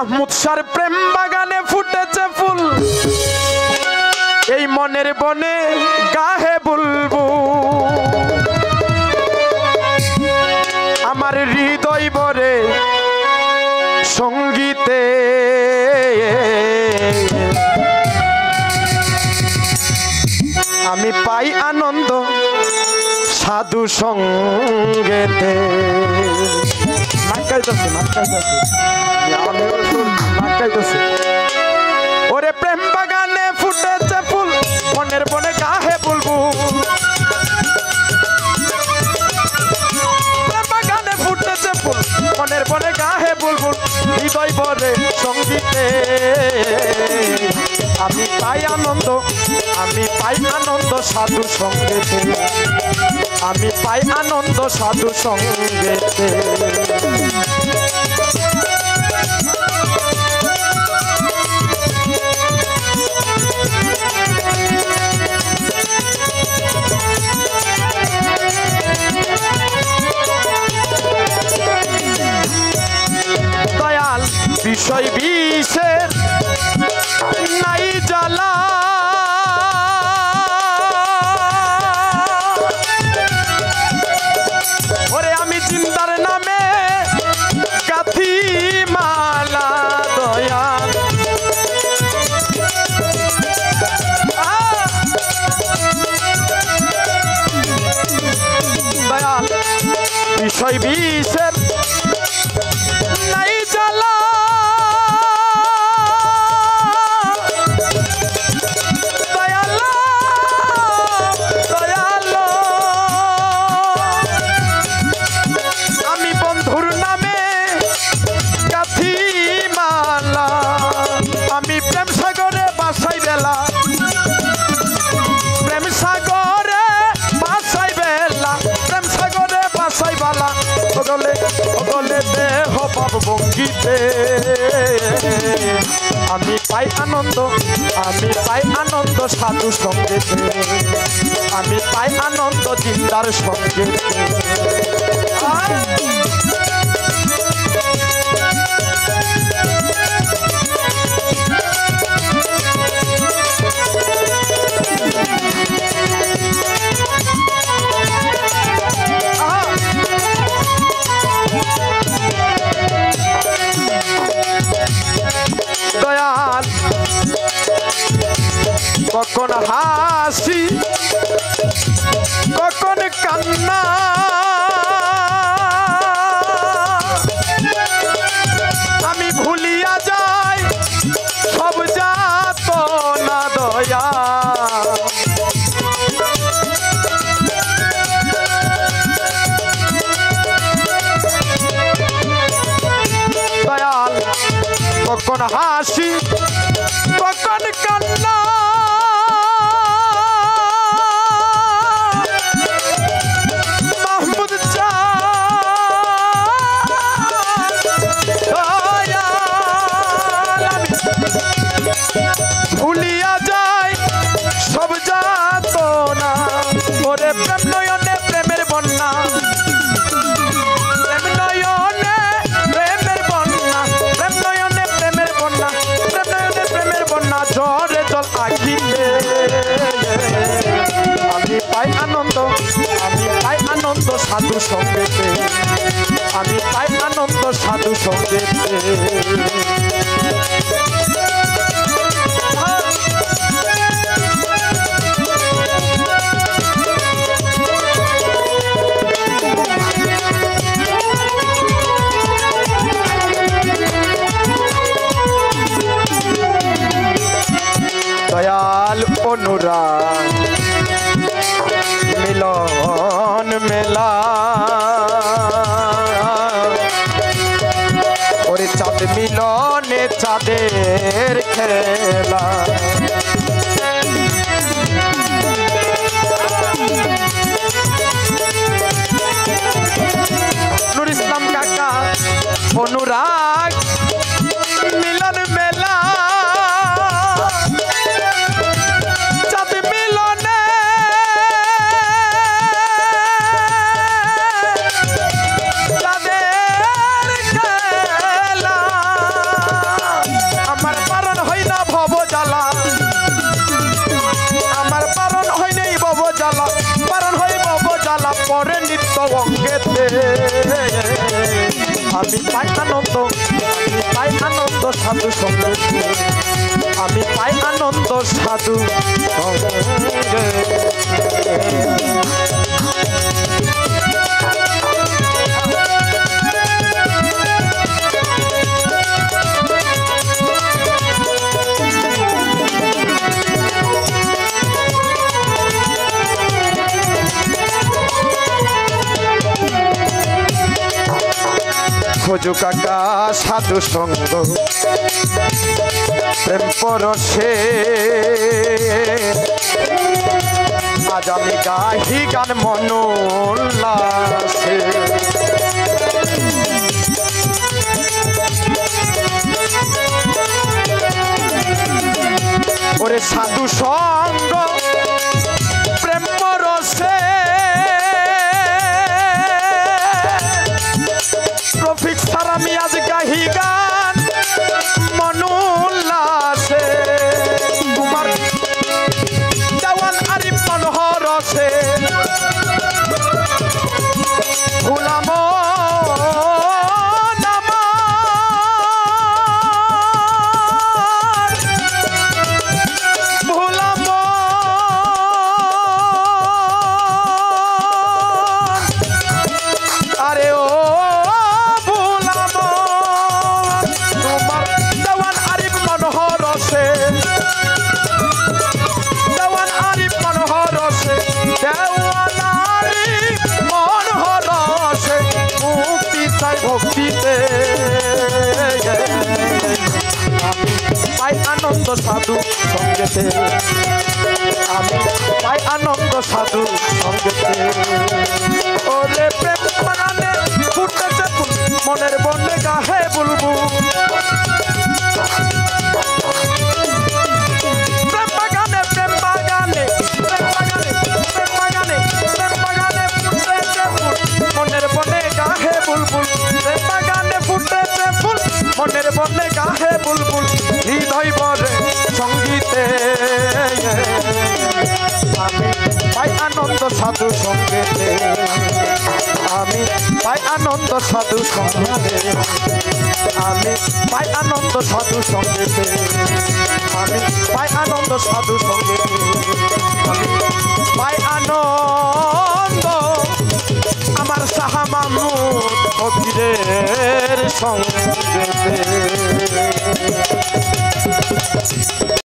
মাহমুদ শাহর প্রেম বাগানে ফুটেছে ফুল, এই মনের বনে গাহে বুলবুল। আমার হৃদয় ভরে সঙ্গীতে আমি পাই আনন্দ সাধু সঙ্গেতে। ওরে প্রেম বাগানে ফুটেছে ফুল, মনের বনে গাহে বুলবুল। প্রেম বাগানে ফুটেছে ফুল, মনের বনে গাহে বুলবুল। হৃদয় ভরে সঙ্গীতে আমি পাই আনন্দ, আমি পাই আনন্দ সাধু সঙ্গেতে, আমি পাই আনন্দ সাধু সঙ্গেতে। দয়াল বিষয় বিষের নাই জ্বালা, ওরে আমি চিন্তার নামে গাথি মালা। দয়াল দয়াল বিষয় বিষের নাই জ্বালা, আমি বন্ধুর নামে গাথি মালা। আমি প্রেম সাগরে বাসাই বেলা, প্রেম সাগরে বাসাই বেলা, প্রেম সাগরে বাসাই বালা। ওগলে ওগলে দেহ পাব ভঙ্গিতে আমি পাই আনন্দ, আমি পাই আনন্দ সাধু সঙ্গেতে, আমি পাই আনন্দ চিন্তার সঙ্গেতে। দয়াল কখন হাসি কখন কান্না, আমি ভুলিয়া যাই সব যাত না। দয়া দয়াল কখন হাসি কখন কান্না, মাহমুদ ভুলিয়া যায় সব যাত না। ওরে প্রেম নয়নে প্রেমের বন্যা, প্রেম নয়নে প্রেমের বন্যা, প্রেম নয়নে প্রেমের বন্যা, প্রেম নয়নে প্রেমের বন্যা। ঝরে জল আখিতে আমি পাই আনন্দ, আমি পাই আনন্দ সাধু সঙ্গেতে, আমি পাই আনন্দ সাধু সঙ্গেতে। দয়াল অনুরাগ মিলন মেলা, ওরে চাঁদ মিলনে চাঁদের খেলা। নুর ইসলাম কাকা অনুরাগ মিলন মেলা, চাঁদ মিলনে চাঁদের খেলা। ভক্তিতে আমি পাই আনন্দ, আমি পাই আনন্দ সাধু সঙ্গেতে, আমি পাই আনন্দ সাধু সঙ্গে। খোঁজো কাকা সাধু সঙ্গ প্রেম পরশে, আজ আমি গাহি গান মনোল্লাসে। ওরে সাধু সঙ্গ প্রেম পরশে, রফিক স্যার আমি আজ গাহি গান মনোল্লাসে, তোমার দেওয়ান আরিফ মনোহরসে ভুলাম আরে ও ভক্তিতে আমি পাই আনন্দ সাধু সঙ্গেতে, আমি পাই আনন্দ সাধু সঙ্গেতে। ওরে প্রেম বাগানে ফুটেছে ফুল, মনের বনে গাহে বুলবুল, প্রেম বাগানে প্রেম বাগানে প্রেম বাগানে প্রেম বাগানে প্রেম বাগানে ফুটেছে ফুল, মনের বনে গাহে বুলবুল, প্রেম বাগানে ফুটেছে ফুল, মনের বনে গাহে বুলবুল, হৃদয় বরে সঙ্গীতে আমি পাই আনন্দ সাধু সঙ্গেতে, আমি পাই আনন্দ সাধু সঙ্গেতে, আমি পাই আনন্দ সাধু সঙ্গেতে, আমি পাই আনন্দ সাধু সঙ্গেতে, আমি পাই আনন্দ আমার সাহা মামুদ ফকিরের সঙ্গেতে।